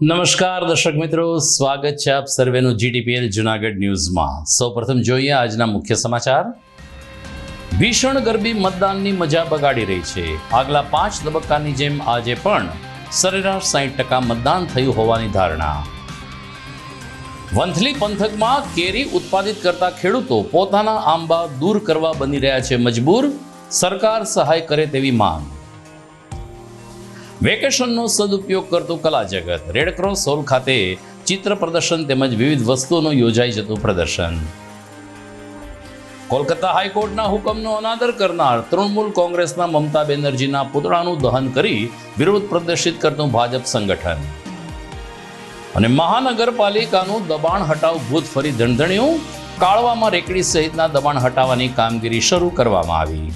નમસ્કાર દર્શક મિત્રો, સ્વાગત છે આપ સર્વેનું જીટીપીએલ જુનાગઢ ન્યૂઝમાં। સૌપ્રથમ જોઈએ આજના મુખ્ય સમાચાર। ભીષણ ગરમી મતદાનની મજા બગાડી રહી છે। આગલા 5 તબક્કાની જેમ આજે પણ સરેરાશ 60% મતદાન થયું હોવાની ધારણા। વંથલી પંથકમાં કેરી ઉત્પાદિત કરતા ખેડૂતો પોતાના આંબા દૂર કરવા બની રહ્યા છે મજબૂર। સરકાર સહાય કરે તેવી માંગ। વેકેશનનો સદુપયોગ કરતું કલા જગત। રેડક્રોસ હોલ ખાતે ચિત્ર પ્રદર્શન તેમજ વિવિધ વસ્તુઓનું યોજાઈ જતું પ્રદર્શન। કોલકાતા હાઈકોર્ટના હુકમનો અનાદર કરનાર તૃણમૂલ કોંગ્રેસના મમતા બેનર્જીના પુતળાનું દહન કરી વિરોધ પ્રદર્શિત કરતું ભાજપ સંગઠન। અને મહાનગરપાલિકાનું દબાણ હટાવ ભૂત ફરી ધણધણ્યું। કાળવામાં રેકડી સહિતના દબાણ હટાવવાની કામગીરી શરૂ કરવામાં આવી।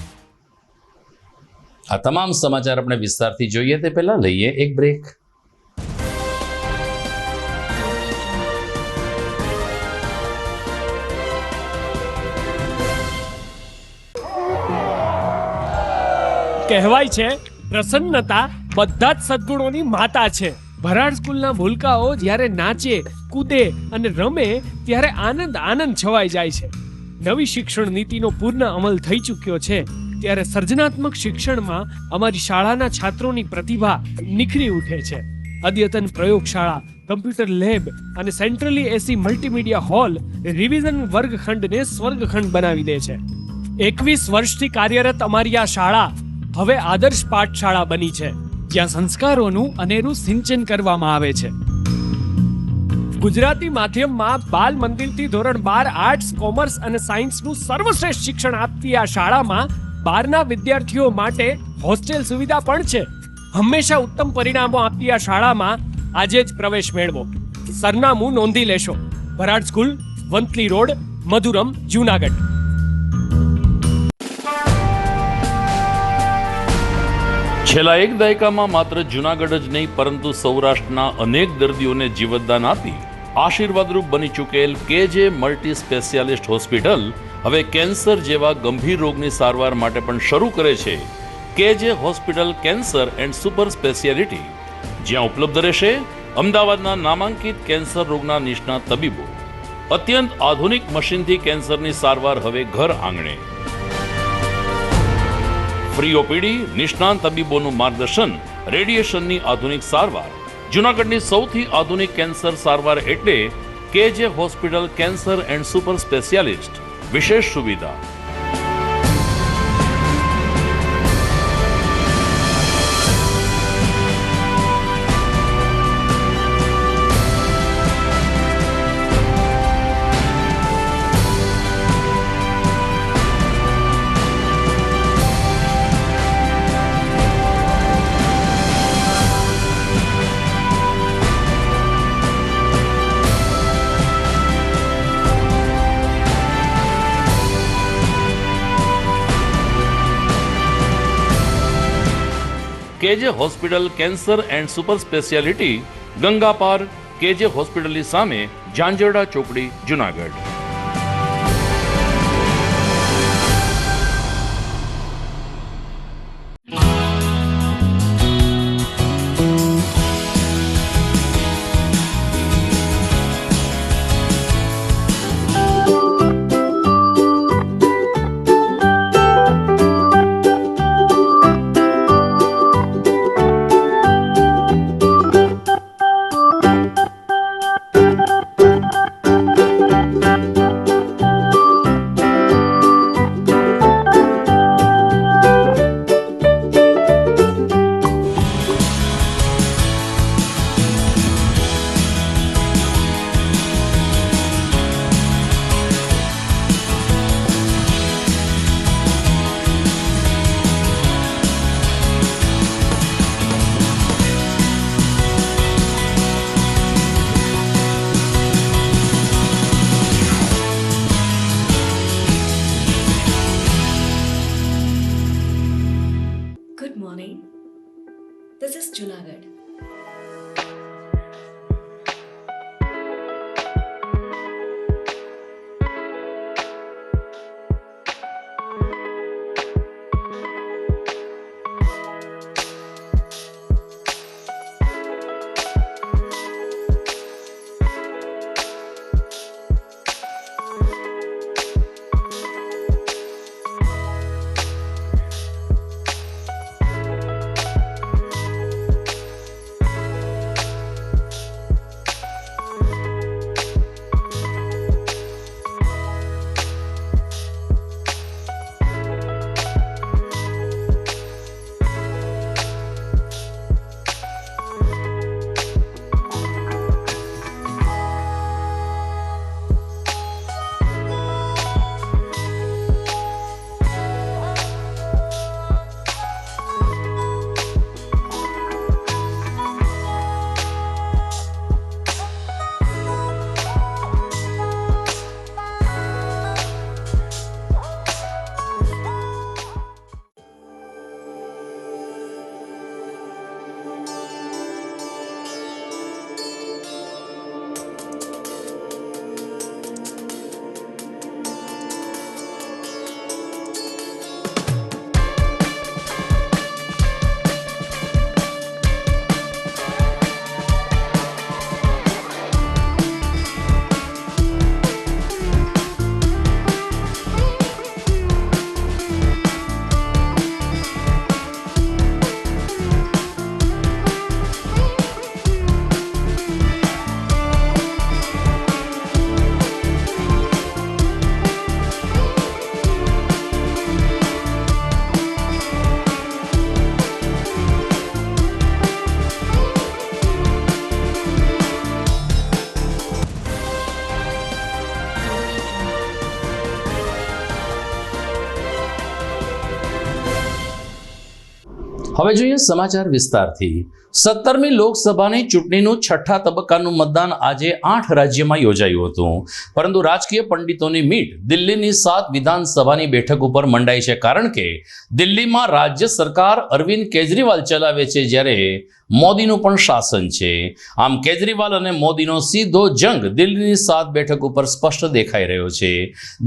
આ તમામ સમાચાર આપણે વિસ્તારથી જોઈએ તે પહેલા લઈએ એક બ્રેક। કહેવાય છે પ્રસન્નતા બધા જ સદ્ગુણોની માતા છે। ભરાડ સ્કૂલના ભૂલકાઓ જ્યારે નાચે, કૂદે અને રમે ત્યારે આનંદ આનંદ છવાઈ જાય છે। નવી શિક્ષણ નીતિનો પૂર્ણ અમલ થઈ ચૂક્યો છે ત્યારે સર્જનાત્મક શિક્ષણમાં અમારી શાળાના છાત્રોની પ્રતિભા નિખરી ઉઠે છે। અદ્યતન પ્રયોગશાળા, કમ્પ્યુટર લેબ અને સેન્ટ્રલી એસી મલ્ટીમીડિયા હોલ રિવિઝન વર્ગખંડને સ્વર્ગખંડ બનાવી દે છે। 21 વર્ષથી કાર્યરત અમારી આ શાળા હવે આદર્શ પાઠશાળા બની છે, જ્યાં સંસ્કારોનું અનેરું સિંચન કરવામાં આવે છે। ગુજરાતી માધ્યમમાં બાલ મંદિરથી ધોરણ 12 આર્ટ્સ, કોમર્સ અને સાયન્સનું સર્વશ્રેષ્ઠ શિક્ષણ આપતી આ શાળામાં 12ના વિદ્યાર્થીઓ માટે હોસ્ટેલ સુવિધા પણ છે। હંમેશા ઉત્તમ પરિણામો આપતી આ શાળામાં આજે જ પ્રવેશ મેળવો। સરનામું નોંધી લેશો। Bharad school, Vanthali road, Madhuram, Junagadh. છેલ્લા એક દાયકામાં માત્ર જૂનાગઢ જ નહીં પરંતુ સૌરાષ્ટ્રના અનેક દર્દીઓને જીવતદાન આપી આશીર્વાદરૂપ બની ચૂકેલ કેજે મલ્ટી સ્પેશિયાલિસ્ટ હોસ્પિટલ હવે કેન્સર જેવા ગંભીર રોગની સારવાર માટે પણ શરૂ કરે છે કેજે hospital cancer and super speciality, જ્યાં ઉપલબ્ધ રહેશે અમદાવાદના નામાંકિત કેન્સર રોગના નિષ્ણાત તબીબો। અત્યંત આધુનિક મશીનથી કેન્સરની સારવાર હવે ઘર આંગણે। ફ્રી ઓપીડી, નિષ્ણાંત તબીબોનું માર્ગદર્શન, રેડિયેશનની આધુનિક સારવાર। જૂનાગઢની સૌથી આધુનિક કેન્સર સારવાર એટલે કેજે hospital cancer and super specialist. વિશેષ સુવિધા કેજે hospital cancer and super speciality, Ganga પાર, કેજે હોસ્પિટલની સામે, ઝાંઝરડા ચોકડી, Junagadh. Good morning. This is Junagadh. હવે જોઈએ સમાચાર વિસ્તારથી. 17મી લોકસભાની ચૂંટણીનું છઠ્ઠા તબક્કાનું મતદાન આજે 8 રાજ્યમાં યોજાયું હતું, પરંતુ રાજકીય પંડિતોની મીટ દિલ્હીની 7 વિધાનસભાની બેઠક ઉપર મંડાઈ છે, કારણ કે દિલ્હીમાં રાજ્ય સરકાર અરવિંદ કેજરીવાલ ચલાવે છે, જ્યારે મોદીનું પણ શાસન છે. આમ કેજરીવાલ અને મોદીનો સીધો જંગ દિલ્હીની 7 બેઠક ઉપર સ્પષ્ટ દેખાઈ રહ્યો છે.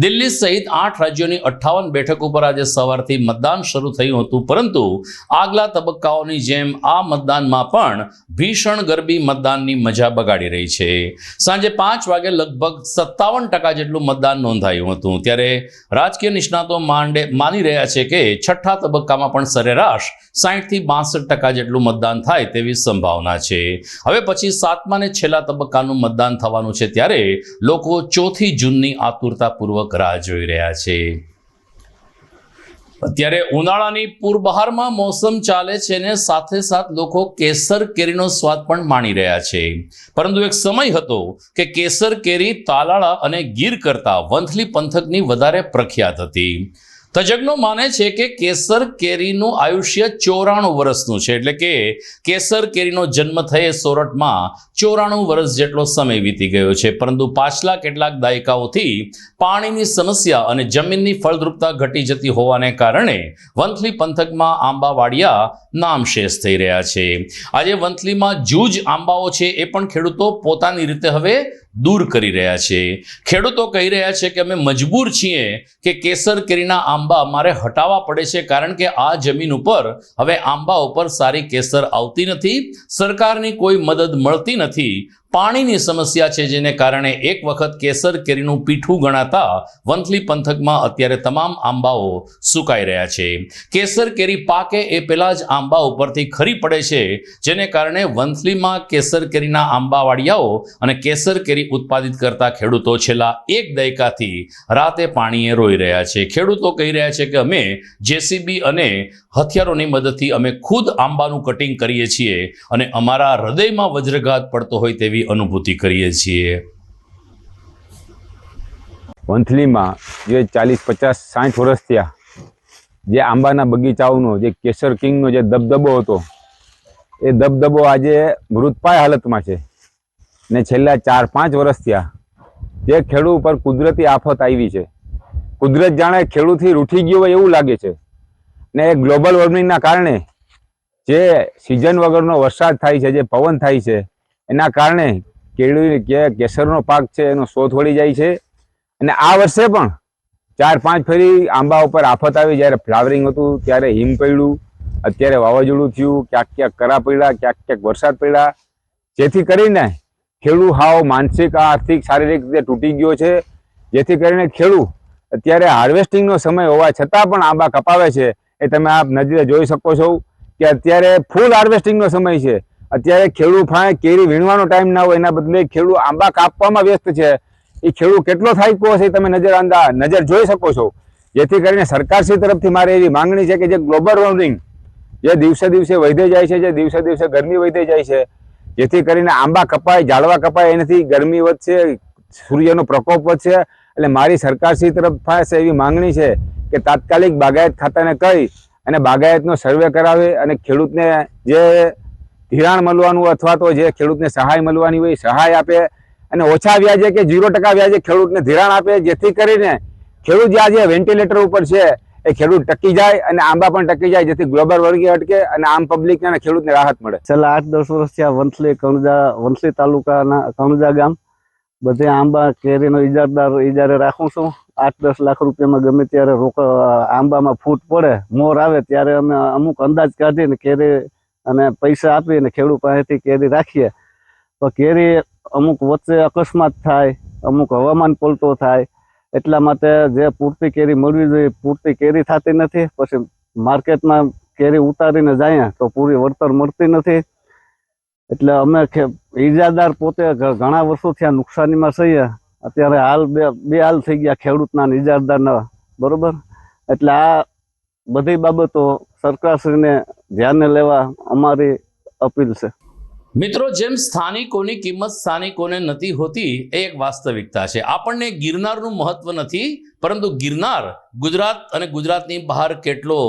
દિલ્હી સહિત 8 રાજ્યોની 58 બેઠક ઉપર આજે સવારથી મતદાન શરૂ થયું હતું, પરંતુ આગલા તબક્કાઓની જેમ આ મતદાનમાં પણ ભીષણ ગરબી મતદાનની મજા બગાડી રહી છે. સાંજે 5 વાગે લગભગ 57% જેટલું મતદાન નોંધાયું હતું, ત્યારે રાજકીય નિષ્ણાતો માની રહ્યા છે કે છઠ્ઠા તબક્કામાં પણ સરેરાશ 60 થી 62% જેટલું મતદાન થાય તેવી સંભાવના છે. હવે પછી 7મા અને છેલ્લા તબક્કાનું મતદાન થવાનું છે, ત્યારે લોકો 4 જૂનની આતુરતાપૂર્વક રાહ જોઈ રહ્યા છે. અત્યારે ઉનાળાની પૂરબહારમાં મોસમ ચાલે છે ને સાથે સાથ લોકો કેસર કેરીનો સ્વાદ પણ માણી રહ્યા છે, પરંતુ એક સમય હતો કે કેસર કેરી તાલાળા અને ગીર કરતા વંથલી પંથકની વધારે પ્રખ્યાત હતી. તજજ્ઞો માને છે કે કેસર કેરીનું આયુષ્ય 94 વર્ષનું છે, એટલે કે કેસર કેરીનો જન્મ થયે સોરઠમાં 94 વર્ષ જેટલો સમય વીતી ગયો છે, પરંતુ પાછલા કેટલાક દાયકાઓથી પાણીની સમસ્યા અને જમીનની ફળદ્રુપતા ઘટી જતી હોવાને કારણે વંથલી પંથકમાં આંબાવાડિયા નામશેષ થઈ રહ્યા છે. આજે વંથલીમાં જૂજ આંબાઓ છે એ પણ ખેડૂતો પોતાની રીતે હવે દૂર કરી રહ્યા છે. ખેડૂતો કહી રહ્યા છે કે અમે મજબૂર છીએ કે કેસર કેરીના આંબા અમારે હટાવવા પડે છે, કારણ કે આ જમીન ઉપર હવે આંબા ઉપર સારી કેસર આવતી નથી, સરકારની કોઈ મદદ મળતી નથી, પાણીની સમસ્યા છે, જેને કારણે એક વખત કેસર કેરીનું પીઠું ગણાતા વંથલી પંથકમાં અત્યારે તમામ આંબાઓ સુકાઈ રહ્યા છે. કેસર કેરી પાકે એ પહેલા જ આંબા ઉપરથી ખરી પડે છે, જેને કારણે વંથલીમાં કેસર કેરીના આંબાવાડિયાઓ અને કેસર કેરી ઉત્પાદિત કરતા ખેડૂતો છેલ્લા 1 દાયકાથી રાતે પાણીએ રોઈ રહ્યા છે. ખેડૂતો કહી રહ્યા છે કે અમે જેસીબી અને હથિયારોની મદદથી અમે ખુદ આંબાનું કટિંગ કરીએ છીએ અને અમારા હૃદયમાં વજ્રઘાત પડતો હોય તેવી અનુભૂતિ કરીએ છીએ. વંથલીમાં જે 40, 50, 60 વર્ષ થયા જે આંબાના બગીચાઓનો જે કેસર કિંગનો જે દબદબો હતો, એ દબદબો આજે મૃતપાય હાલતમાં છે. ને છેલ્લા 4-5 વર્ષ થયા જે ખેડૂત ઉપર કુદરતી આફત આવી છે. કુદરત જાણે ખેડૂતથી રૂઠી ગયો હોય એવું લાગે છે. ને ગ્લોબલ વોર્મિંગના કારણે જે સિઝન વગરનો વરસાદ થાય છે, જે પવન થાય છે, એના કારણે કેસરનો પાક છે એનો શોધ વળી જાય છે. અને આ વર્ષે પણ 4-5 ફેરી આંબા ઉપર આફત આવી. જ્યારે ફ્લાવરિંગ હતું ત્યારે હિમ પડ્યું, અત્યારે વાવાઝોડું થયું, ક્યાંક ક્યાંક કરા પડ્યા, ક્યાંક ક્યાંક વરસાદ પડ્યા, જેથી કરીને ખેડૂત હાવ માનસિક આર્થિક શારીરિક રીતે તૂટી ગયો છે. જેથી કરીને ખેડૂત અત્યારે હાર્વેસ્ટિંગનો સમય હોવા છતાં પણ આંબા કપાવે છે. એ તમે આપ નજરે જોઈ શકો છો કે અત્યારે ફૂલ હાર્વેસ્ટિંગનો સમય છે. અત્યારે ખેડૂત પાસે કેરી વીણવાનો ટાઈમ ના હોય, એના બદલે ખેડૂત આંબા કાપવામાં વ્યસ્ત છે. એ ખેડૂત કેટલો થાક્યો હશે તમે નજર જોઈ શકો છો. જેથી કરીને સરકારશ્રી તરફથી મારે એવી માંગણી છે કે જે ગ્લોબલ વોર્મિંગ જે દિવસે દિવસે વધી જાય છે, જે દિવસે દિવસે ગરમી વધી જાય છે, જેથી કરીને આંબા કપાય, ઝાડવા કપાય, એનાથી ગરમી વધશે, સૂર્યનો પ્રકોપ વધશે. એટલે મારી સરકારશ્રી તરફ પાસે એવી માંગણી છે કે તાત્કાલિક બાગાયત ખાતાને કહી અને બાગાયતનો સર્વે કરાવે અને ખેડૂતને જે ધિરાણ મળવાનું અથવા તો જે ખેડૂતને સહાય મળવાની હોય સહાય આપે, અને ઓછા વ્યાજે કે 0% વ્યાજે ખેડૂતને ધિરાણ આપે, જેથી કરીને ખેડૂત જે આજે વેન્ટિલેટર ઉપર છે એ ખેડૂત ટકી જાય અને આંબા પણ ટકી જાય, જેથી ગ્લોબલ વોર્મિંગ અટકે અને આમ પબ્લિકને અને ખેડૂતને રાહત મળે. છેલ્લા 8-10 વર્ષથી આ વંથલી તાલુકાના કણજા ગામ બધે આંબા કેરીનો ઇજારે રાખું છું. 8-10 લાખ રૂપિયામાં ગમે ત્યારે આંબામાં ફૂટ પડે, મોર આવે ત્યારે અમે અમુક અંદાજ કાઢીને કેરી અને પૈસા આપીને ખેડૂત પાસેથી કેરી રાખીએ. તો કેરી અમુક વચ્ચે અકસ્માત થાય, અમુક હવામાન પલટો થાય, એટલા માટે જે પૂરતી કેરી મળવી જોઈએ પૂરતી કેરી થતી નથી. પછી માર્કેટમાં કેરી ઉતારીને જાય તો પૂરી વળતર મળતી નથી. એટલે અમે ઈજાદાર પોતે ઘણા વર્ષોથી આ નુકસાનીમાં છીએ. અત્યારે હાલ બે હાલ થઈ ગયા ખેડૂતના અને ઈજાદારના, બરોબર. એટલે આ બધી બાબતો સરકારશ્રીને ધ્યાને લેવા અમારી અપીલ છે. મિત્રો, જેમ સ્થાનિકોની કિંમત સ્થાનિકોને નથી હોતી એ એક વાસ્તવિકતા છે. આપણને ગિરનારનું મહત્વ નથી, પરંતુ ગિરનાર ગુજરાત અને ગુજરાતની બહાર કેટલો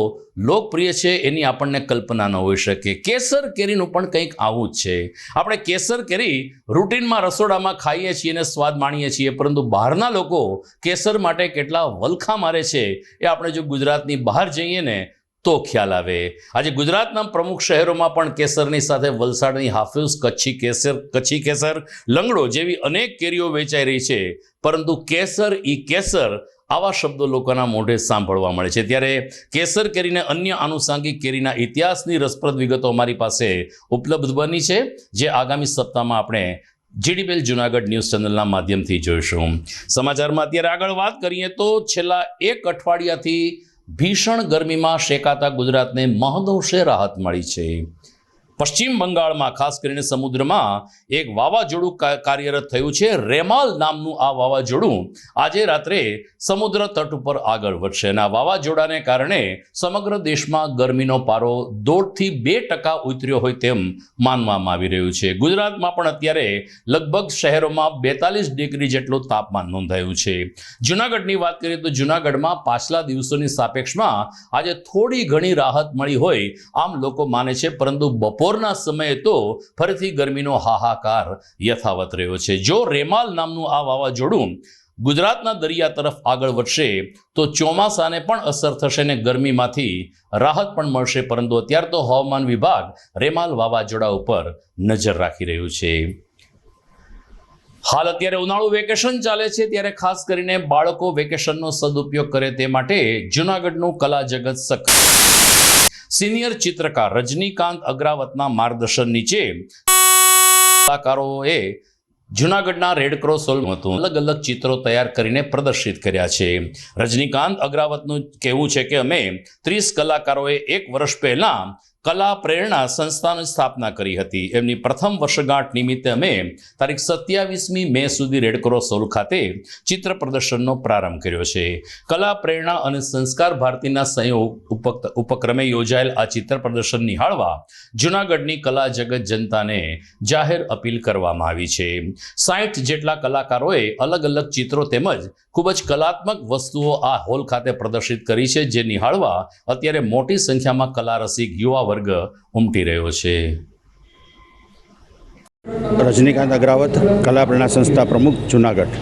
લોકપ્રિય છે એની આપણને કલ્પના ન હોઈ શકે. કેસર કેરીનું પણ કંઈક આવું જ છે. આપણે કેસર કેરી રૂટીનમાં રસોડામાં ખાઈએ છીએ અને સ્વાદ માણીએ છીએ, પરંતુ બહારના લોકો કેસર માટે કેટલા વલખા મારે છે એ આપણે જો ગુજરાતની બહાર જઈએ ને તો ખ્યાલ આવે. આજે ગુજરાતના પ્રમુખ શહેરોમાં પણ કેસરની સાથે વલસાડની હાફૂસ, કચ્છી કેસર, લંગડો જેવી અનેક કેરીઓ વેચાઈ રહી છે, પરંતુ કેસર ઈ કેસર આવા શબ્દો લોકોના મોઢે સાંભળવા મળે છે. ત્યારે કેસર કેરીને અન્ય આનુષાંગિક કેરીના ઇતિહાસની રસપ્રદ વિગતો અમારી પાસે ઉપલબ્ધ બની છે, જે આગામી સપ્તાહમાં આપણે જીડીબેલ જુનાગઢ ન્યૂઝ ચેનલના માધ્યમથી જોઈશું. સમાચારમાં અત્યારે આગળ વાત કરીએ તો છેલ્લા એક અઠવાડિયાથી ભીષણ ગરમીમાં શેકાતા ગુજરાતને મહદઅંશે રાહત મળી છે. પશ્ચિમ બંગાળમાં ખાસ કરીને સમુદ્રમાં એક વાવાઝોડું કાર્યરત થયું છે. રેમાલ નામનું આ વાવાઝોડું આજે રાત્રે સમુદ્ર તટ ઉપર આગળ વધશે અને આ વાવાઝોડાને કારણે સમગ્ર દેશમાં ગરમીનો પારો 1.5 થી 2% ઉતર્યો હોય તેમ માનવામાં આવી રહ્યું છે. ગુજરાતમાં પણ અત્યારે લગભગ શહેરોમાં 42 ડિગ્રી જેટલું તાપમાન નોંધાયું છે. જૂનાગઢની વાત કરીએ તો જૂનાગઢમાં પાછલા દિવસોની સાપેક્ષમાં આજે થોડી ઘણી રાહત મળી હોય આમ લોકો માને છે, પરંતુ બપોરના સમયે તો ફરીથી ગરમીનો હાહાકાર યથાવત રહ્યો છે. જો રેમાલ નામનું આ વાવાઝોડું ગુજરાતના દરિયા તરફ આગળ વધશે તો ચોમાસાને પણ અસર થશે અને ગરમીમાંથી રાહત પણ મળશે, પરંતુ અત્યારે તો હવામાન વિભાગ રેમાલ વાવાઝોડા ઉપર નજર રાખી રહ્યું છે. હાલ અત્યારે ઉનાળુ વેકેશન ચાલે છે, ત્યારે ખાસ કરીને બાળકો વેકેશનનો સદુપયોગ કરે તે માટે જૂનાગઢનું કલા જગત સિનિયર ચિત્રકાર રજનીકાંત અગ્રાવતના માર્ગદર્શન નીચે કલાકારોએ જૂનાગઢના રેડક્રોસ હોલમાં અલગ અલગ ચિત્રો તૈયાર કરીને પ્રદર્શિત કર્યા છે. રજનીકાંત અગ્રાવતનું કહેવું છે કે અમે 30 કલાકારોએ 1 વર્ષ પહેલા કલા પ્રેરણા સંસ્થાની સ્થાપના કરી હતી. એમની પ્રથમ વર્ષગાંઠ નિમિત્તે અમે તારીખ 27મી મે સુધી રેડક્રોસ હોલ ખાતે ચિત્ર પ્રદર્શનનો પ્રારંભ કર્યો છે. કલા પ્રેરણા અને સંસ્કાર ભારતીના સંયોગ ઉપક્રમે યોજાયેલ આ ચિત્ર પ્રદર્શન નિહાળવા જૂનાગઢની કલા જગત જનતાને જાહેર અપીલ કરવામાં આવી છે. 60 જેટલા કલાકારોએ અલગ અલગ ચિત્રો તેમજ ખૂબ જ કલાત્મક વસ્તુઓ આ હોલ ખાતે પ્રદર્શિત કરી છે, જે નિહાળવા અત્યારે મોટી સંખ્યામાં કલા રસિક યુવા વર્ગ ઉમટી રહ્યો છે. રજનીકાંત અગ્રાવત, કલા પ્રેરણા સંસ્થા પ્રમુખ, જૂનાગઢ.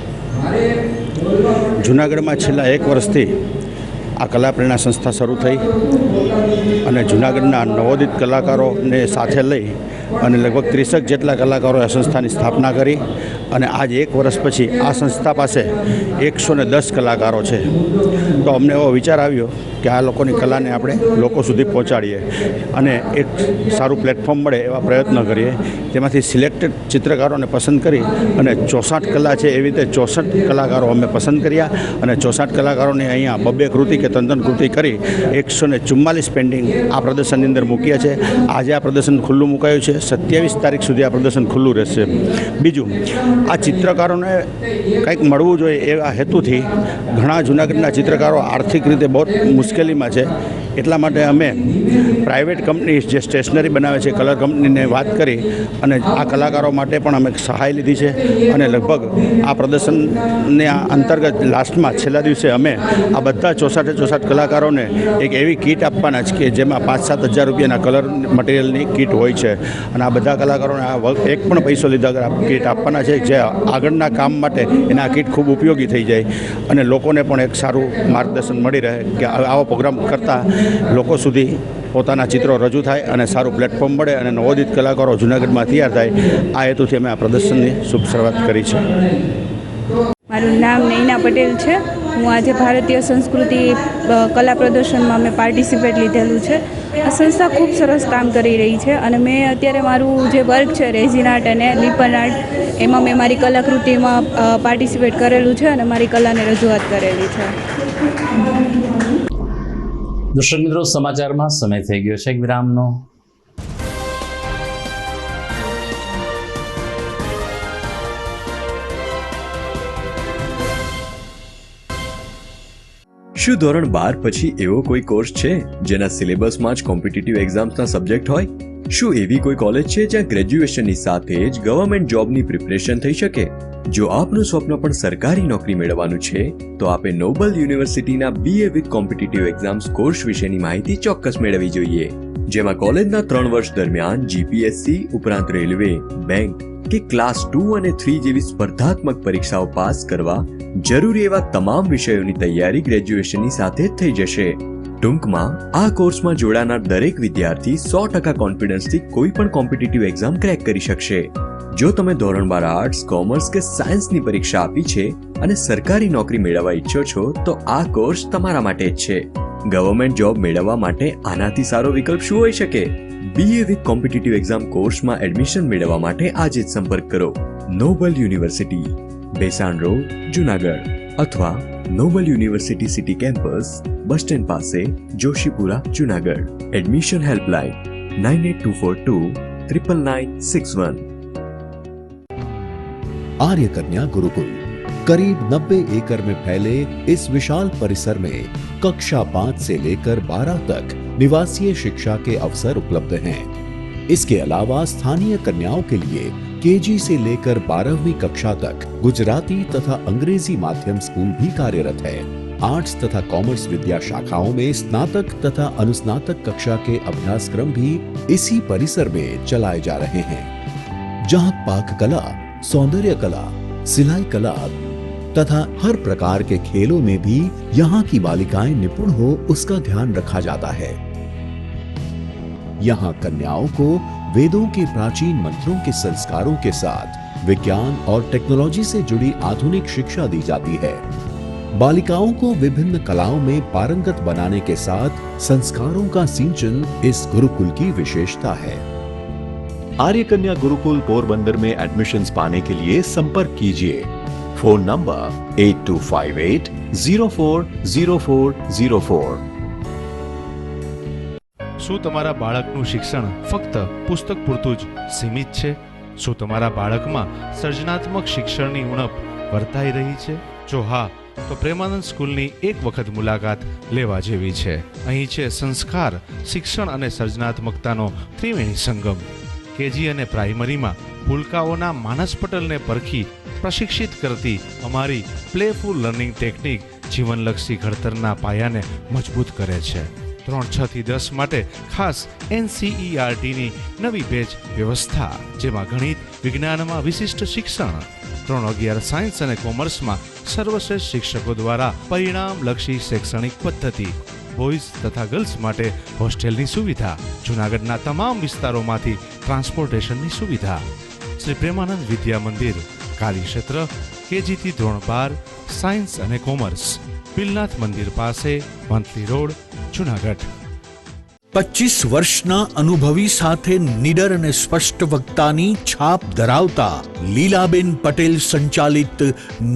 જૂનાગઢમાં છેલ્લા 1 વર્ષથી આ કલા પ્રેરણા સંસ્થા શરૂ થઈ અને જૂનાગઢના નવોદિત કલાકારોને સાથે લઈ અને લગભગ 30 જેટલા કલાકારોએ આ સંસ્થાની સ્થાપના કરી અને આજ 1 વર્ષ પછી આ સંસ્થા પાસે 110 કલાકારો છે. તો અમને એવો વિચાર આવ્યો કે આ લોકોની કલાને આપણે લોકો સુધી પહોંચાડીએ અને એક સારું પ્લેટફોર્મ મળે એવા પ્રયત્ન કરીએ. તેમાંથી સિલેક્ટેડ ચિત્રકારોને પસંદ કરી અને 64 કલા છે એવી રીતે 64 કલાકારો અમે પસંદ કર્યા અને 64 કલાકારોને અહીંયા 2 કૃતિ કે તંતન કૃતિ કરી 144 પેઇન્ટિંગ આ પ્રદર્શનની અંદર મૂક્યા છે. આજે આ પ્રદર્શન ખુલ્લું મુકાયું છે. 27 તારીખ સુધી આ પ્રદર્શન ખુલ્લું રહેશે. બીજું, આ ચિત્રકારોને કંઈક મળવું જોઈએ એવા હેતુથી ઘણા જૂનાગઢના ચિત્રકારો આર્થિક રીતે બહુ મુશ્કેલીમાં છે. એટલા માટે અમે પ્રાઇવેટ કંપની જે સ્ટેશનરી બનાવે છે કલર કંપનીને વાત કરી અને આ કલાકારો માટે પણ અમે સહાય લીધી છે અને લગભગ આ પ્રદર્શનને અંતર્ગત લાસ્ટમાં છેલ્લા દિવસે અમે આ બધા 64 કલાકારોને એક એવી કીટ આપવાના છે કે જેમાં 5-7 હજાર રૂપિયાના કલર મટીરિયલની કીટ હોય છે અને આ બધા કલાકારોને એક પણ પૈસો લીધા કીટ આપવાના છે, જે આગળના કામ માટે એને આ કીટ ખૂબ ઉપયોગી થઈ જાય અને લોકોને પણ એક સારું માર્ગદર્શન મળી રહે કે આવો પ્રોગ્રામ કરતાં લોકો સુધી પોતાના ચિત્રો રજૂ થાય અને સારું પ્લેટફોર્મ મળે અને નવોદિત કલાકારો જૂનાગઢમાં તૈયાર થાય. આ હેતુથી અમે આ પ્રદર્શનની શુભ શરૂઆત કરી છે. મારું નામ નૈના પટેલ છે. હું આજે ભારતીય સંસ્કૃતિ કલા પ્રદર્શનમાં મેં પાર્ટિસિપેટ લીધેલું છે. આ સંસ્થા ખૂબ સરસ કામ કરી રહી છે અને મેં અત્યારે મારું જે વર્ક છે રેઝિન આર્ટ અને લિપન આર્ટ, એમાં મેં મારી કલાકૃતિમાં પાર્ટિસિપેટ કરેલું છે અને મારી કલાને રજૂઆત કરેલી છે. દર્શક મિત્રો, સમાચારમાં સમય થઈ ગયો છે એક વિરામનો. શું ધોરણ 12 પછી એવો કોઈ કોર્સ છે જેના સિલેબસમાં જ કોમ્પિટિટિવ એક્ઝામ્સના સબ્જેક્ટ હોય? શું એવી કોઈ કોલેજ છે જ્યાં ગ્રેજ્યુએશનની સાથે જ ગવર્મેન્ટ જોબની પ્રિપરેશન થઈ શકે? જો આપનું સ્વપ્ન પણ સરકારી નોકરી મેળવવાનું છે તો આપે નોબલ યુનિવર્સિટીના BA with competitive exams course વિશેની માહિતી ચોક્કસ મેળવવી જોઈએ, જેમાં કોલેજના 3 વર્ષ દરમિયાન GPSC ઉપરાંત રેલવે, બેંક કે ક્લાસ 2 અને 3 જેવી સ્પર્ધાત્મક પરીક્ષાઓ પાસ કરવા જરૂરી એવા તમામ વિષયોની તૈયારી ગ્રેજ્યુએશનની સાથે જ થઈ જશે. ટૂંકમાં આ કોર્સમાં જોડાનાર દરેક વિદ્યાર્થી 100% કોન્ફિડન્સથી કોઈ પણ કોમ્પિટિટિવ એક્ઝામ ક્રેક કરી શકશે. જો તમે ધોરણ 12 આર્ટ્સ, કોમર્સ કે સાયન્સની પરીક્ષા આપી છે અને સરકારી નોકરી મેળવવા ઈચ્છો છો તો આ કોર્સ તમારા માટે જ છે. ગવર્મેન્ટ જોબ મેળવવા માટે આનાથી સારો વિકલ્પ શું હોઈ શકે? BA વિથ કોમ્પિટિટિવ એક્ઝામ કોર્સમાં એડમિશન મેળવવા માટે આજે જ સંપર્ક કરો. Noble University, Besan road, Junagadh, અથવા Noble University city campus, bus stand પાસે, જોશીપુરા, જુનાગઢ. Admission helpline 9824299961. आर्य कन्या गुरुकुल करीब 90 एकड़ में फैले इस विशाल परिसर में कक्षा 5 से लेकर 12 तक निवासीय शिक्षा के अवसर उपलब्ध हैं. इसके अलावा स्थानीय कन्याओं के लिए KG से लेकर 12वीं कक्षा तक गुजराती तथा अंग्रेजी माध्यम स्कूल भी कार्यरत है. आर्ट्स तथा कॉमर्स विद्या शाखाओं में स्नातक तथा अनुस्नातक कक्षा के अभ्यासक्रम भी इसी परिसर में चलाए जा रहे हैं, जहां पाक कला, सौंदर्य कला, सिलाई कला तथा हर प्रकार के खेलों में भी यहाँ की बालिकाएं निपुण हो उसका ध्यान रखा जाता है. यहाँ कन्याओं को वेदों के प्राचीन मंत्रों के संस्कारों के साथ विज्ञान और टेक्नोलॉजी से जुड़ी आधुनिक शिक्षा दी जाती है. बालिकाओं को विभिन्न कलाओं में पारंगत बनाने के साथ संस्कारों का सिंचन इस गुरुकुल की विशेषता है. आर्य कन्या गुरुकुल पोरबंदर में एडमिशन्स पाने के लिए संपर्क कीजिए. Phone number 8258040404. શું તમારા બાળકનું શિક્ષણ ફક્ત પુસ્તક પૂરતું જ સીમિત છે? શું તમારા બાળકમાં સર્જનાત્મક શિક્ષણની ઉણપ વર્તાઈ રહી છે? જો હા, તો પ્રેમાનંદ સ્કૂલની એક વખત મુલાકાત લેવા જેવી છે. અહીં છે સંસ્કાર, શિક્ષણ અને સર્જનાત્મકતાનો ત્રિવેણી સંગમ. KG અને પ્રાઇમરીમાં ભૂલકાઓના માનસ પટલને પરખી પ્રશિક્ષિત કરતી અમારી પ્લેફુલ લર્નિંગ ટેકનિક જીવનલક્ષી ઘડતરના પાયાને મજબૂત કરે છે. 3-6 થી 10 માટે ખાસ NCERTની નવી બેચ વ્યવસ્થા, જેમાં ગણિત, વિજ્ઞાનમાં વિશિષ્ટ શિક્ષણ, 3-11 સાયન્સ અને કોમર્સમાં સર્વશ્રેષ્ઠ શિક્ષકો દ્વારા પરિણામલક્ષી શૈક્ષણિક પદ્ધતિ, બોયઝ તથા ગર્લ્સ માટે હોસ્ટેલની સુવિધા, જૂનાગઢના તમામ વિસ્તારોમાંથી ટ્રાન્સપોર્ટેશનની સુવિધા. શ્રી પ્રેમાનંદ વિદ્યા મંદિર, કાર્યક્ષેત્ર KG થી ધોરણ 12 સાયન્સ અને કોમર્સ, પિલનાથ મંદિર પાસે, વંથલી રોડ, જૂનાગઢ. 25 વર્ષના અનુભવી સાથે નિડર અને સ્પષ્ટ વક્તાની છાપ ધરાવતા લીલાબેન પટેલ સંચાલિત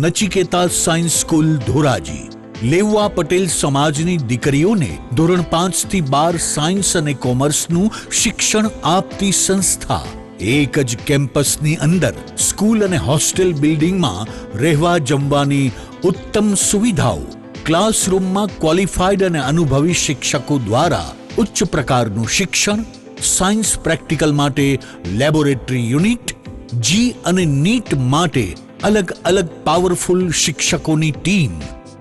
નચિકેતા સાયન્સ સ્કૂલ ધોરાજી લેઉવા પટેલ સમાજની દીકરીઓને ધોરણ 5 થી 12 સાયન્સ અને કોમર્સનું શિક્ષણ આપતી સંસ્થા. એક જ કેમ્પસની અંદર સ્કૂલ અને હોસ્ટેલ બિલ્ડિંગમાં રહેવા જમવાની ઉત્તમ સુવિધાઓ, ક્લાસરૂમમાં ક્વોલિફાઈડ અને અનુભવી શિક્ષકો દ્વારા ઉચ્ચ પ્રકારનું શિક્ષણ, સાયન્સ પ્રેક્ટિકલ માટે લેબોરેટરી યુનિટ, જી અને નીટ માટે અલગ અલગ પાવરફુલ શિક્ષકોની ટીમ,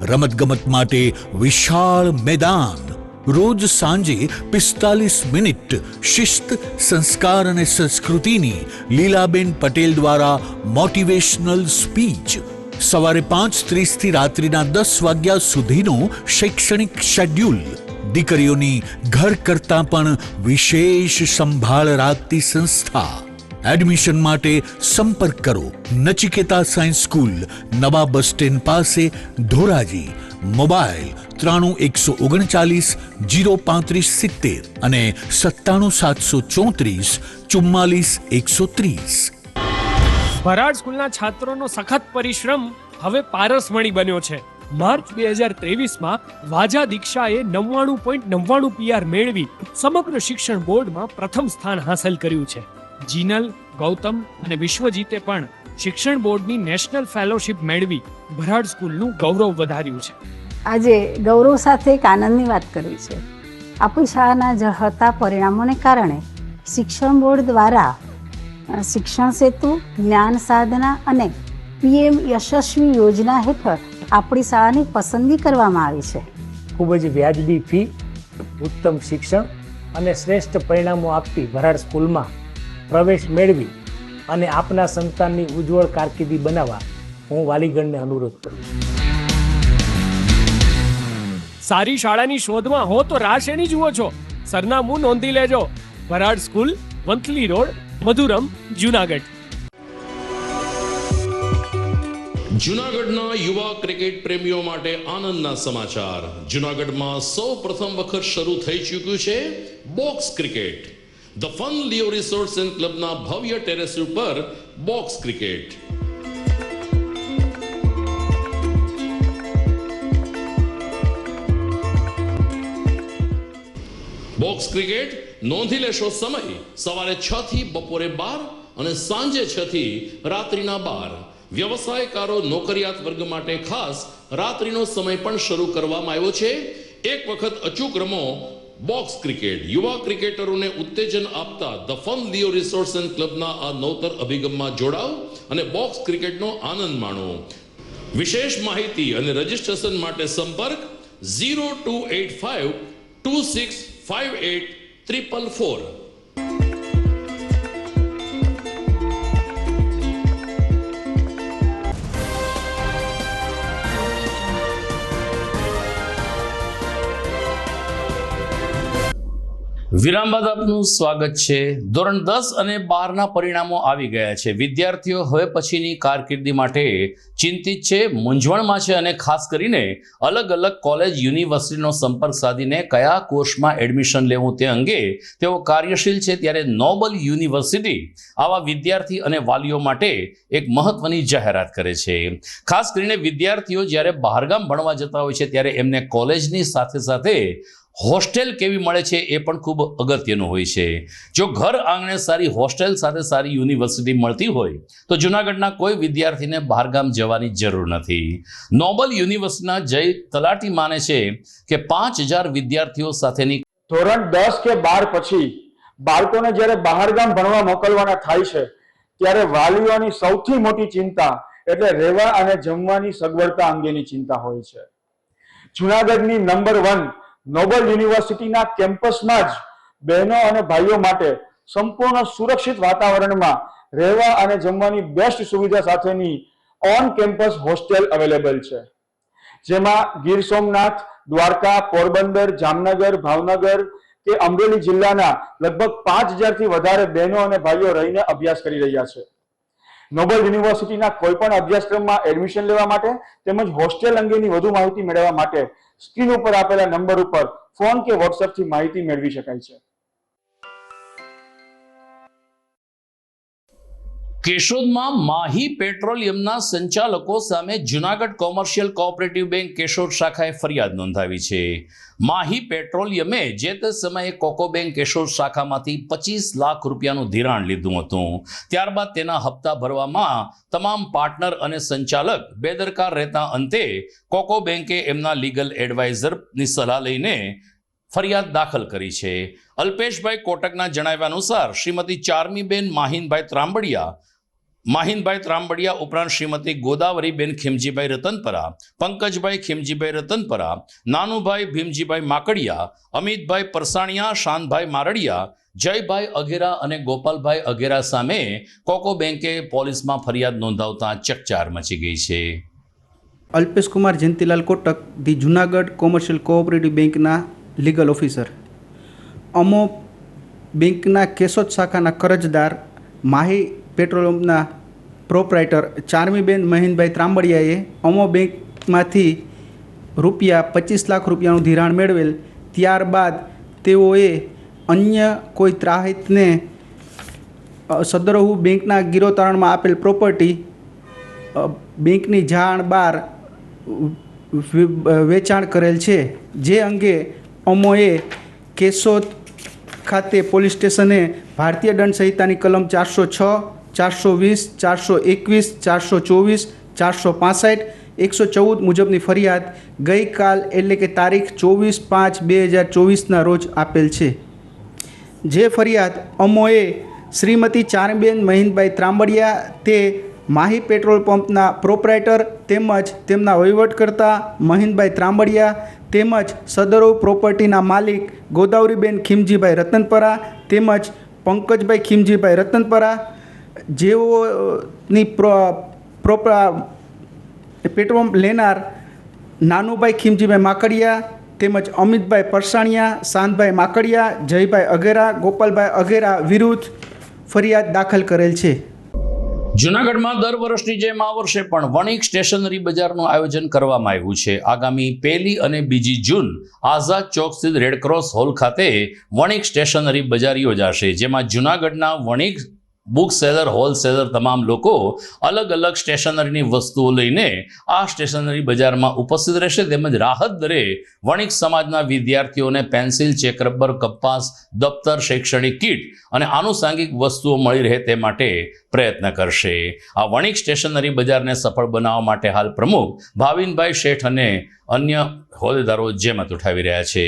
રમતગમત માટે વિશાળ મેદાન, રોજ સાંજે 45 મિનિટ શિસ્ત, સંસ્કાર અને સંસ્કૃતિની લીલાબેન પટેલ દ્વારા મોટિવેશનલ સ્પીચ, સવારે 5:30 થી રાત્રિના 10 વાગ્યા સુધીનો શૈક્ષણિક શેડ્યુલ, દીકરીઓની ઘર કરતાં પણ વિશેષ સંભાળ રાખતી સંસ્થા. એડમિશન માટે સંપર્ક કરો નચિકેતા સાયન્સ સ્કૂલ, નવા બસ સ્ટેન્ડ પાસે, ધોરાજી. મોબાઈલ 9319903570 અને 9774344130. ભરાડ સ્કૂલના છાત્રોનો સખત પરિશ્રમ હવે પારસમણી બન્યો છે. માર્ચ 2023માં વાજા દીક્ષાએ 99.99 PR મેળવી સમગ્ર શિક્ષણ બોર્ડમાં પ્રથમ સ્થાન હાંસલ કર્યું છે. જીનલ, ગૌતમ અને વિશ્વજીતે પણ શિક્ષણ બોર્ડની નેશનલ ફેલોશિપ મેળવી ભરાડ સ્કૂલનું ગૌરવ વધાર્યું છે. આજે ગૌરવ સાથે એક આનંદની વાત કરવી છે. આપણી શાળાના ઝળહળતા પરિણામોને કારણે શિક્ષણ બોર્ડ દ્વારા શિક્ષણ સેતુ, જ્ઞાન સાધના અને PM યશસ્વી યોજના હેઠળ આપણી શાળાની પસંદગી કરવામાં આવી છે. ખૂબ જ વ્યાજબી ફી, ઉત્તમ શિક્ષણ અને શ્રેષ્ઠ પરિણામો આપતી વરાડ સ્કૂલમાં પ્રવેશ મેળવી અને આપના સંતાનની ઉજ્જવળ કારકિર્દી બનાવવા હું વાલીગણને અનુરોધ કરું છું. સારી શાળાની શોધમાં હો તો રાહ શેની જુઓ છો? સરનામું નોંધી લેજો. Varad school, Vanthali road, Madhuram, Junagadh. જૂનાગઢના યુવા ક્રિકેટ પ્રેમીઓ માટે આનંદના સમાચાર. જૂનાગઢમાં સૌ પ્રથમ વખત શરૂ થઈ ચૂક્યું છે box cricket. The fun Leo resorts and ક્લબના ભવ્ય ટેરેસ ઉપર બોક્સ ક્રિકેટ. બોક્સ ક્રિકેટ નોંધી લેશો સમય સવારે 6 થી બપોરે 12 અને સાંજે 6 થી રાત્રિના 12. વ્યવસાયકારો, નોકરિયાત વર્ગ માટે ખાસ રાત્રિનો સમય પણ શરૂ કરવામાં આવ્યો છે. એક વખત અચૂક રમો બોક્સ ક્રિકેટ. યુવા ક્રિકેટરોને ઉત્તેજન આપતા the fun Leo resorts and ક્લબના આ નવતર અભિગમમાં જોડાઓ અને બોક્સ ક્રિકેટનો આનંદ માણો. વિશેષ માહિતી અને રજીસ્ટ્રેશન માટે સંપર્ક 0285 2658 444. વિરામ બાદ આપનું સ્વાગત છે. ધોરણ 10 અને 12ના પરિણામો આવી ગયા છે. વિદ્યાર્થીઓ હવે પછીની કારકિર્દી માટે ચિંતિત છે, મૂંઝવણમાં છે અને ખાસ કરીને અલગ અલગ કોલેજ, યુનિવર્સિટીનો સંપર્ક સાધીને કયા કોર્સમાં એડમિશન લેવું તે અંગે તેઓ કાર્યશીલ છે. ત્યારે નોબલ યુનિવર્સિટી આવા વિદ્યાર્થી અને વાલીઓ માટે એક મહત્વની જાહેરાત કરે છે. ખાસ કરીને વિદ્યાર્થીઓ જ્યારે બહારગામ ભણવા જતા હોય છે ત્યારે એમને કોલેજની સાથે સાથે હોસ્ટેલ કેવી મળે છે એ પણ ખૂબ અગત્યનું હોય છે. જો ઘર આંગણે સારી હોસ્ટેલ સાથે સારી યુનિવર્સિટી મળતી હોય તો જૂનાગઢના કોઈ વિદ્યાર્થીને બહારગામ જવાની જરૂર નથી. નોબલ યુનિવર્સિટીના જય તલાટી માને છે કે 5000 વિદ્યાર્થીઓ સાથેની ધોરણ 10 કે 12 પછી બાળકોને જ્યારે બહારગામ ભણવા મોકલવાના થાય છે ત્યારે વાલીઓની સૌથી મોટી ચિંતા એટલે રહેવા અને જમવાની સગવડતા અંગેની ચિંતા હોય છે. જૂનાગઢની નંબર 1 નોબલ યુનિવર્સિટીના કેમ્પસમાં જ બહેનો અને ભાઈઓ માટે સંપૂર્ણ સુરક્ષિત વાતાવરણમાં રહેવા અને જમવાની બેસ્ટ સુવિધા સાથેની ઓન કેમ્પસ હોસ્ટેલ અવેલેબલ છે, જેમાં ગીર સોમનાથ, દ્વારકા, પોરબંદર, જામનગર, ભાવનગર કે અમરેલી જિલ્લાના લગભગ 5000 થી વધારે બહેનો અને ભાઈઓ રહીને અભ્યાસ કરી રહ્યા છે. નોબલ યુનિવર્સિટીના કોઈ પણ અભ્યાસક્રમમાં એડમિશન લેવા માટે તેમજ હોસ્ટેલ અંગેની વધુ માહિતી મેળવવા માટે સ્ક્રીન ઉપર આપેલા નંબર ઉપર ફોન કે વોટ્સએપ થી માહિતી મેળવી શકાય છે. કેશોદમાં માહી પેટ્રોલિયમના સંચાલકો સામે Junagadh commercial cooperative bank Keshod શાખાએ ફરિયાદ નોંધાવી છે. માહી પેટ્રોલિયમે જે તે સમયે કોકો બેંક કેશોદ શાખામાંથી 25 લાખ રૂપિયાનું ધિરાણ લીધું હતું. ત્યારબાદ તેના હપ્તા ભરવામાં તમામ પાર્ટનર અને સંચાલક બેદરકાર રહેતા અંતે કોકો બેંકે એમના લીગલ એડવાઇઝરની સલાહ લઈને ફરિયાદ દાખલ કરી છે. અલ્પેશભાઈ કોટકના જણાવ્યા અનુસાર શ્રીમતી ચારમીબેન માહિનભાઈ ત્રાંબડિયા ઉપરાંત શ્રીમતી ગોદાવરીબેન ખીમજીભાઈ રતનપરા, પંકજભાઈ ખીમજીભાઈ રતનપરા, નાનુભાઈ ભીમજીભાઈ માકડિયા, અમિતભાઈ પરસાણિયા, શાનભાઈ મારડિયા, જયભાઈ અઘેરા અને ગોપાલભાઈ અઘેરા સામે કોકો બેંકે પોલીસમાં ફરિયાદ નોંધાવતા ચકચાર મચી ગઈ છે. Alpesh Kumar Jayantilal Kotak, the Junagadh commercial cooperative બેંકના લીગલ ઓફિસર. અમો બેંકના કેશોદ શાખાના કરજદાર માહી પેટ્રોલિયમના પ્રોપરાઇટર ચારમીબેન મહેનભાઈ ત્રાંબડિયાએ અમો બેંકમાંથી ₹25 લાખ રૂપિયાનું ધિરાણ મેળવેલ. ત્યારબાદ તેઓએ અન્ય કોઈ ત્રાહિતને સદરહુ બેંકના ગિરોતારણમાં આપેલ પ્રોપર્ટી બેંકની જાણ બહાર વેચાણ કરેલ છે, જે અંગે અમોએ કેશોદ ખાતે પોલીસ સ્ટેશને ભારતીય દંડ સંહિતાની કલમ 406, 420, 421, 424, 465, 114 મુજબની ફરિયાદ ગઈકાલ એટલે કે તારીખ 24/5/2024ના રોજ આપેલ છે. જે ફરિયાદ અમોએ શ્રીમતી ચારણબેન મહિન્દભાઈ ત્રાંબડિયા તે માહી પેટ્રોલ પંપના પ્રોપરાઇટર તેમજ તેમના વહીવટકર્તા મહિન્દભાઈ ત્રાંબડિયા તેમજ સદરો પ્રોપર્ટીના માલિક ગોદાવરીબેન ખીમજીભાઈ રતનપરા તેમજ પંકજભાઈ ખીમજીભાઈ રતનપરા જેઓની પેટ્રોલ પંપ લેનાર નાનુભાઈ ખીમજીભાઈ માકડિયા તેમજ અમિતભાઈ પરસાણિયા, શાંતભાઈ માકડિયા, જયભાઈ અઘેરા, ગોપાલભાઈ અઘેરા વિરુદ્ધ ફરિયાદ દાખલ કરેલ છે. જૂનાગઢમાં દર વર્ષની જેમ આ વર્ષે પણ વણિક સ્ટેશનરી બજારનું આયોજન કરવામાં આવ્યું છે. આગામી 1 અને 2 જૂન આઝાદ ચોક સ્થિત રેડક્રોસ હોલ ખાતે વણિક સ્ટેશનરી બજાર યોજાશે, જેમાં જૂનાગઢના વણિક બુક સેલર, હોલસેલર તમામ લોકો અલગ અલગ સ્ટેશનરીની વસ્તુઓ લઈને આ સ્ટેશનરી બજારમાં ઉપસ્થિત રહેશે. તેમજ રાહત દરે વણિક સમાજના વિદ્યાર્થીઓને પેન્સિલ, ચેક રબર, કપાસ, દફતર, શૈક્ષણિક કીટ અને આનુષાંગિક વસ્તુઓ મળી રહે તે માટે પ્રયત્ન કરશે. આ વણિક સ્ટેશનરી બજારને સફળ બનાવવા માટે હાલ પ્રમુખ ભાવિનભાઈ શેઠ અને અન્ય હોદ્દેદારો જહેમત ઉઠાવી રહ્યા છે.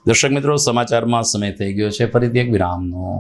દર્શક મિત્રો, સમાચારમાં સમય થઈ ગયો છે ફરીથી એક વિરામનો.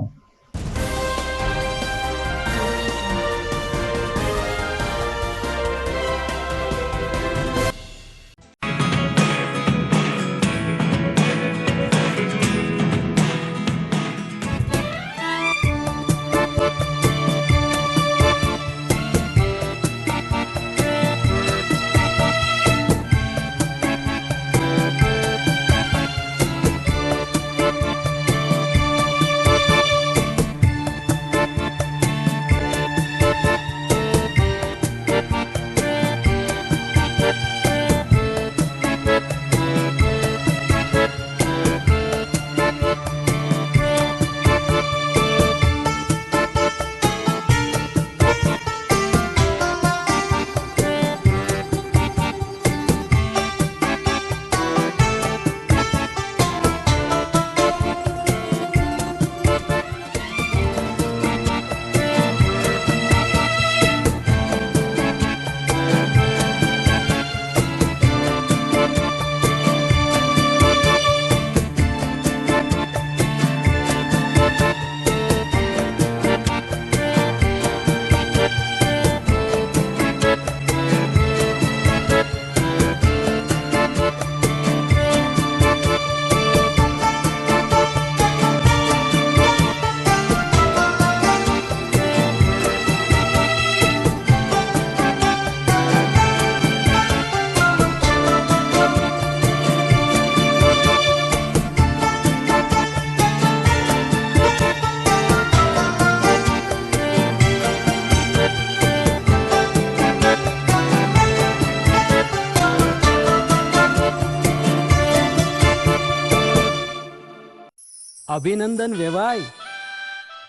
અભિનંદન વેવાઈ,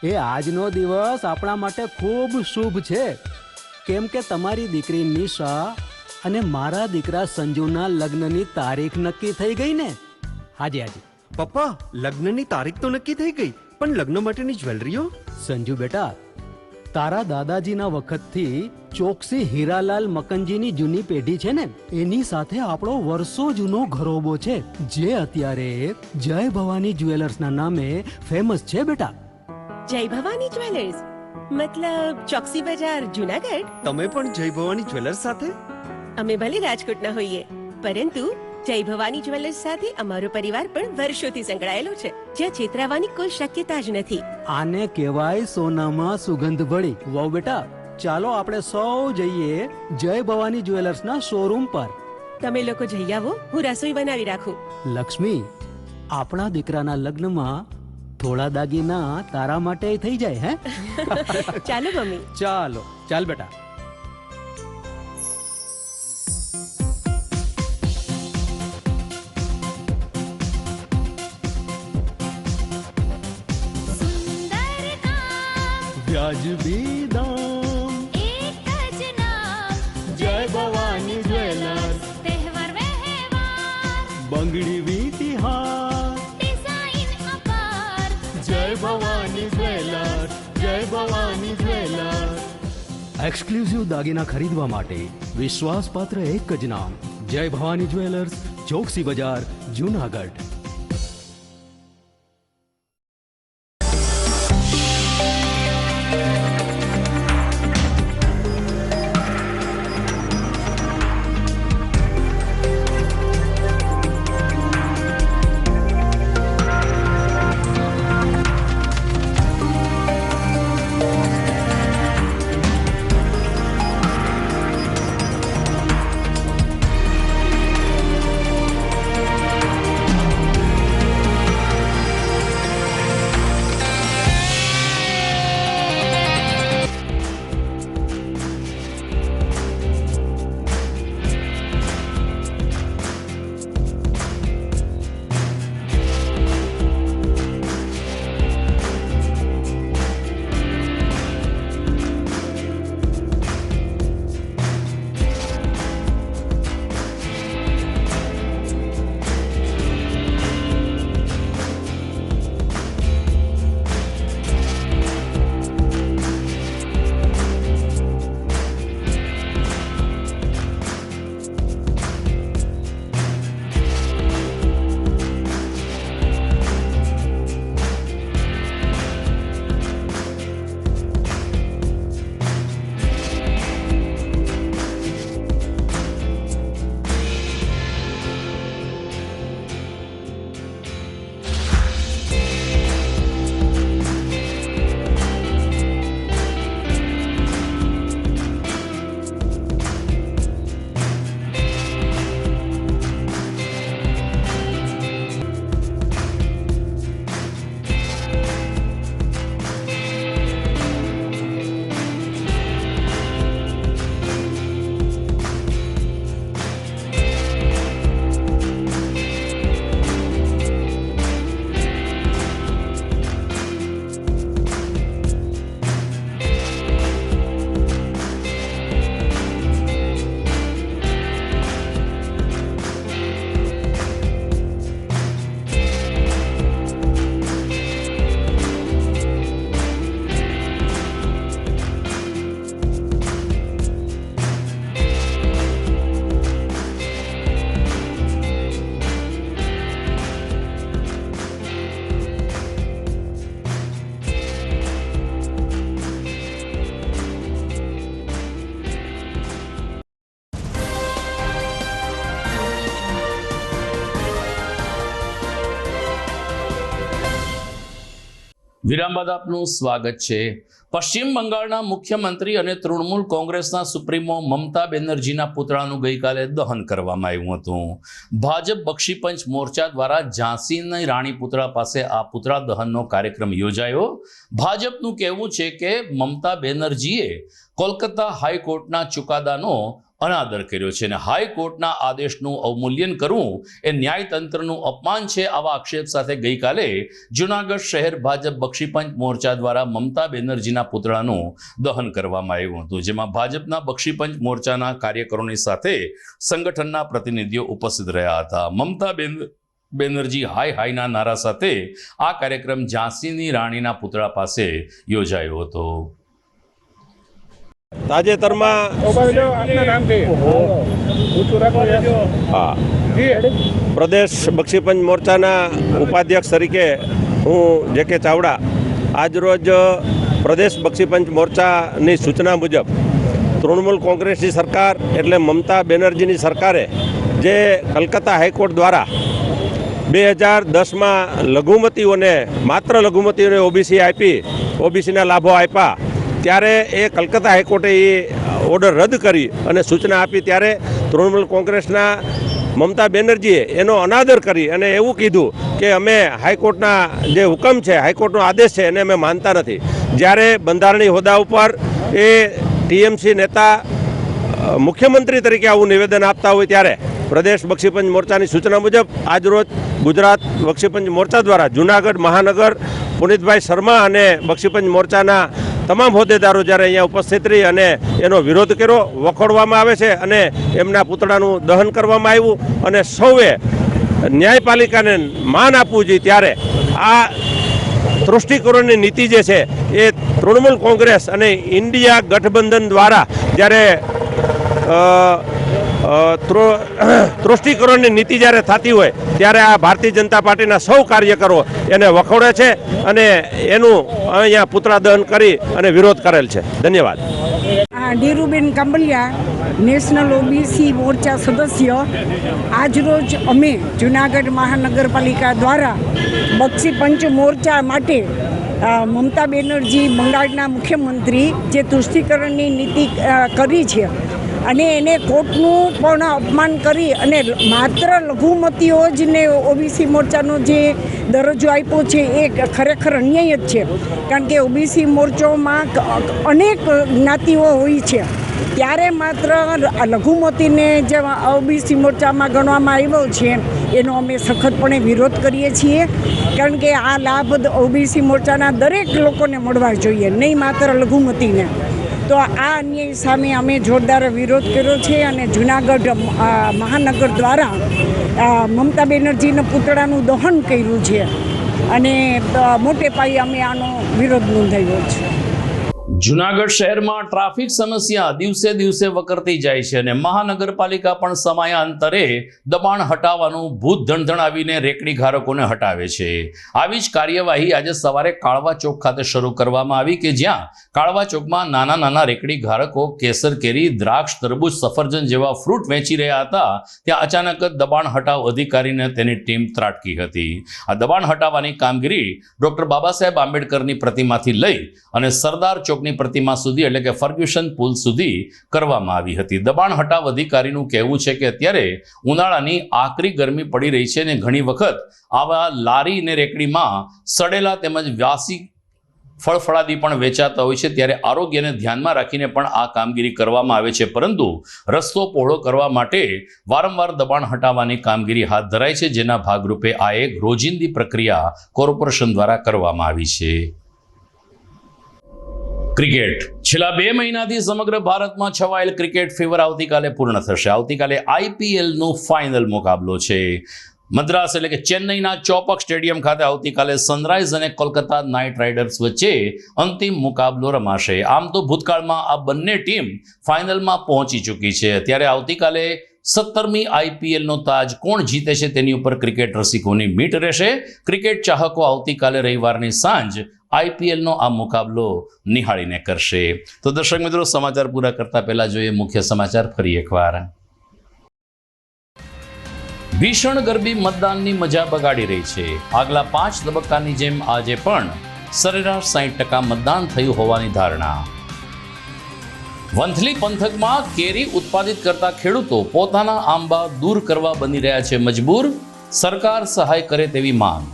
એ આજનો દિવસ આપણા માટે ખૂબ શુભ છે, કેમ કે તમારી દીકરી નિશા અને મારા દીકરા સંજુના લગ્નની તારીખ નક્કી થઈ ગઈ ને. હાજી હાજી પપ્પા, લગ્નની તારીખ તો નક્કી થઈ ગઈ, પણ લગ્ન માટેની જ્વેલરીઓ? સંજુ બેટા, તારા દાદાજીના વખતથી ચોકસી હીરાલાલ મકનજીની જૂની પેઢી છે ને, એની સાથે આપણો વર્ષો જૂનો ઘરોબો છે, જે અત્યારે જય ભવાની જ્વેલર્સના નામે ફેમસ છે બેટા. જય ભવાની જ્વેલર્સ મતલબ ચોકસી બજાર, જૂનાગઢ? તમે પણ જય ભવાની જ્વેલર્સ સાથે? અમે ભલે રાજકોટના હોઈએ, પરંતુ જય ભવાની જ્વેલર્સ સાથે અમારો પરિવાર પણ વર્ષોથી સંકળાયેલો છે, જ્યાં છેતરાવાની કોઈ શક્યતા જ નથી. આને કહેવાય સોનામાં સુગંધ ભળી. વાવ બેટા, ચાલો આપણે સૌ જઈએ જય ભવાની જ્વેલર્સના શોરૂમ પર. તમે લોકો જઈ આવો, હું રસોઈ બનાવી રાખું. લક્ષ્મી, આપણા દીકરાના લગ્નમાં થોડા દાગીના તારા માટે થઈ જાય. હે ચાલો મમ્મી. ચાલો ચાલ બેટા. વ્યાજબી દામ, એક જ નામ, જય ભવાની જ્વેલર્સ. તહેવાર વ્યવહાર, બંગડી વીટી હાર, ડિઝાઇન અપાર, જય ભવાની જ્વેલર્સ, જય ભવાની જ્વેલર્સ. એક્સક્લુઝિવ દાગીના ખરીદવા માટે વિશ્વાસપાત્ર એક જ નામ, જય ભવાની જ્વેલર્સ, ચોકસી બજાર, જૂનાગઢ. વિરામ બાદ આપનું સ્વાગત છે. પશ્ચિમ બંગાળના મુખ્યમંત્રી અને તૃણમૂલ કોંગ્રેસના સુપ્રીમો મમતા બેનર્જીના પુતળાનું ગઈકાલે દહન કરવામાં આવ્યું હતું. ભાજપ બક્ષીપંચ મોરચા દ્વારા ઝાંસીની રાણી પુતળા પાસે આ પુતળા દહનનો કાર્યક્રમ યોજાયો. ભાજપનું કહેવું છે કે મમતા બેનર્જીએ કોલકાતા હાઈકોર્ટના ચુકાદાનો અનાદર કર્યો છે અને હાઈકોર્ટના આદેશનું અવમૂલ્યન કરવું એ ન્યાયતંત્રનું અપમાન છે. આવા આક્ષેપ સાથે ગઈકાલે જૂનાગઢ શહેર ભાજપ બક્ષીપંચ મોરચા દ્વારા મમતા બેનર્જીના પુતળાનું દહન કરવામાં આવ્યું હતું, જેમાં ભાજપના બક્ષીપંચ મોરચાના કાર્યકરોની સાથે સંગઠનના પ્રતિનિધિઓ ઉપસ્થિત રહ્યા હતા. મમતા બેનર્જી હાય હાયના નારા સાથે આ કાર્યક્રમ ઝાંસીની રાણીના પુતળા પાસે યોજાયો હતો. તાજેતરમાં પ્રદેશ બક્ષીપંચ મોરચાના ઉપાધ્યક્ષ તરીકે હું જે.કે. ચાવડા આજરોજ પ્રદેશ બક્ષીપંચ મોરચાની સૂચના મુજબ તૃણમૂલ કોંગ્રેસની સરકાર એટલે મમતા બેનર્જીની સરકારે જે કલકત્તા હાઈકોર્ટ દ્વારા 2010માં લઘુમતીઓને માત્ર લઘુમતીઓને ઓબીસી આપી ઓબીસીના લાભો આપ્યા ત્યારે એ કલકત્તા હાઈકોર્ટે એ ઓર્ડર રદ કરી અને સૂચના આપી ત્યારે તૃણમૂલ કોંગ્રેસના મમતા બેનર્જીએ એનો અનાદર કરી અને એવું કીધું કે અમે હાઈકોર્ટના જે હુકમ છે, હાઈકોર્ટનો આદેશ છે એને અમે માનતા નથી. જ્યારે બંધારણીય હોદ્દા ઉપર એ ટીએમસી નેતા મુખ્યમંત્રી તરીકે આવું નિવેદન આપતા હોય ત્યારે પ્રદેશ બક્ષીપંચ મોરચાની સૂચના મુજબ આજરોજ ગુજરાત બક્ષીપંચ મોરચા દ્વારા જૂનાગઢ મહાનગર પુનિતભાઈ શર્મા અને બક્ષીપંચ મોરચાના તમામ હોદ્દેદારો જ્યારે અહીંયા ઉપસ્થિત રહી અને એનો વિરોધ કર્યો, વખોડવામાં આવે છે અને એમના પુતળાનું દહન કરવામાં આવ્યું અને સૌએ ન્યાયપાલિકાને માન આપવું જોઈએ. ત્યારે આ તૃષ્ટિકરણની નીતિ જે છે એ તૃણમૂલ કોંગ્રેસ અને ઇન્ડિયા ગઠબંધન દ્વારા જ્યારે તૃષ્ટિકરણની નીતિ જ્યારે થતી હોય ત્યારે આ ભારતીય જનતા પાર્ટીના સૌ કાર્યકરો એને વખોડે છે અને એનું અહીંયા પુતળા દહન કરી અને વિરોધ કરેલ છે. ધન્યવાદ. ધીરુબેન કાંબલિયા, નેશનલ ઓબીસી મોરચા સદસ્ય. આજરોજ અમે જૂનાગઢ મહાનગરપાલિકા દ્વારા બક્ષીપંચ મોરચા માટે મમતા બેનર્જી બંગાળના મુખ્યમંત્રી જે તુષ્ટિકરણની નીતિ કરી છે અને એને કોર્ટનું પણ અપમાન કરી અને માત્ર લઘુમતીઓ જ ને ઓબીસી મોરચાનો જે દરજ્જો આપ્યો છે એ ખરેખર અન્યાય જ છે. કારણ કે ઓબીસી મોરચોમાં અનેક જ્ઞાતિઓ હોય છે, ત્યારે માત્ર લઘુમતીને જે ઓબીસી મોરચામાં ગણવામાં આવ્યો છે એનો અમે સખતપણે વિરોધ કરીએ છીએ. કારણ કે આ લાભ ઓબીસી મોરચાના દરેક લોકોને મળવા જોઈએ, નહીં માત્ર લઘુમતીને. તો આ અન્યાય સામે અમે જોરદાર વિરોધ કર્યો છે અને જૂનાગઢ મહાનગર દ્વારા મમતા બેનર્જીના પુતળાનું દહન કર્યું છે અને મોટે પાયે અમે આનો વિરોધ નોંધાવ્યો છે. જૂનાગઢ શહેરમાં ટ્રાફિક સમસ્યા દિવસે દિવસે વકરતી જાય છે અને મહાનગરપાલિકા પણ સમયાંતરે દબાણ હટાવવાનું ભૂત ધણધણાવીને રેકડી ધારકોને હટાવે છે. આવી જ કાર્યવાહી આજે સવારે કાળવા ચોક ખાતે શરૂ કરવામાં આવી કે જ્યાં કાળવા ચોકમાં નાના નાના રેકડી ધારકો કેસર કેરી, દ્રાક્ષ, તરબૂચ, સફરજન જેવા ફ્રૂટ વેચી રહ્યા હતા. ત્યાં અચાનક જ દબાણ હટાવ અધિકારીને તેની ટીમ ત્રાટકી હતી. આ દબાણ હટાવવાની કામગીરી ડોક્ટર બાબા સાહેબ આંબેડકરની પ્રતિમાથી લઈ અને સરદાર ચોકની પ્રતિમા સુધી એટલે કે ફર્ગ્યુસન પુલ સુધી કરવામાં આવી હતી. દબાણ હટાવ અધિકારીનું કહેવું છે કે અત્યારે ઉનાળાની આકરી ગરમી પડી રહી છે અને ઘણી વખત આવા લારી અને રેકડીમાં સડેલા તેમજ વાસી ફળફળાદી પણ વેચાતા હોય છે. ત્યારે આરોગ્યને ધ્યાનમાં રાખીને પણ આ કામગીરી કરવામાં આવે છે, પરંતુ રસ્તો પહોળો કરવા માટે વારંવાર દબાણ હટાવવાની કામગીરી હાથ ધરાય છે, જેના ભાગરૂપે આ એક રોજિંદી પ્રક્રિયા કોર્પોરેશન દ્વારા કરવામાં આવી છે. ક્રિકેટ. છેલ્લા 2 મહિનાથી સમગ્ર ભારતમાં છવાયેલ ક્રિકેટ ફીવર આવતીકાલે પૂર્ણ થશે. આવતીકાલે આઈપીએલનો ફાઇનલ મુકાબલો છે. મદ્રાસ એટલે કે ચેન્નઈના ચોપક સ્ટેડિયમ ખાતે આવતીકાલે સનરાઇઝ અને કોલકાતા નાઇટ રાઇડર્સ વચ્ચે અંતિમ મુકાબલો રમાશે. આમ તો ભૂતકાળમાં આ બંને ટીમ ફાઇનલમાં પહોંચી ચૂકી છે. ત્યારે આવતીકાલે 17મી આઈપીએલનો તાજ કોણ જીતે છે તેની ઉપર ક્રિકેટ રસિકોની મીટ રહેશે. ક્રિકેટ ચાહકો આવતીકાલે રવિવારની સાંજ આઈપીએલનો આ મુકાબલો નિહાળીને કરશે. તો દર્શક મિત્રો, સમાચાર પૂરા કરતા પહેલા જોઈએ મુખ્ય સમાચાર ફરી એકવાર. ભીષણ ગરમી મતદાનની મજા બગાડી રહી છે. આગલા 5 તબક્કાની જેમ આજે પણ સરેરાશ 60% મતદાન થયું હોવાની ધારણા. વંથલી પંથકમાં કેરી ઉત્પાદિત કરતા ખેડૂતો પોતાના આંબા દૂર કરવા બની રહ્યા છે મજબૂર. સરકાર સહાય કરે તેવી માંગ.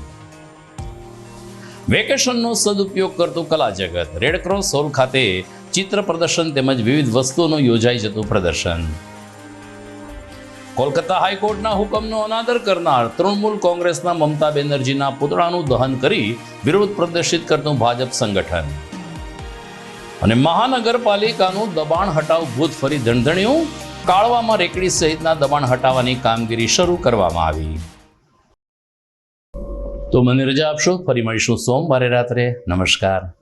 વેકેશનનો સદુપયોગ કરતું કલા જગત. રેડક્રોસ હોલ ખાતે ચિત્ર પ્રદર્શન તેમજ વિવિધ વસ્તુઓનું યોજાઈ જતું પ્રદર્શન. કોલકાતા હાઈકોર્ટના હુકમનો અનાદર કરનાર તૃણમૂલ કોંગ્રેસના મમતા બેનર્જીના પુતળાનું દહન કરી વિરોધ પ્રદર્શિત કરતું ભાજપ સંગઠન. અને મહાનગરપાલિકાનું દબાણ હટાવ ભૂત ફરી ધણધણ્યું. કાળવામાં રેકડી સહિતના દબાણ હટાવવાની કામગીરી શરૂ કરવામાં આવી. તો મને રજા આપશો. ફરી મળીશું સોમવારે રાત્રે. નમસ્કાર.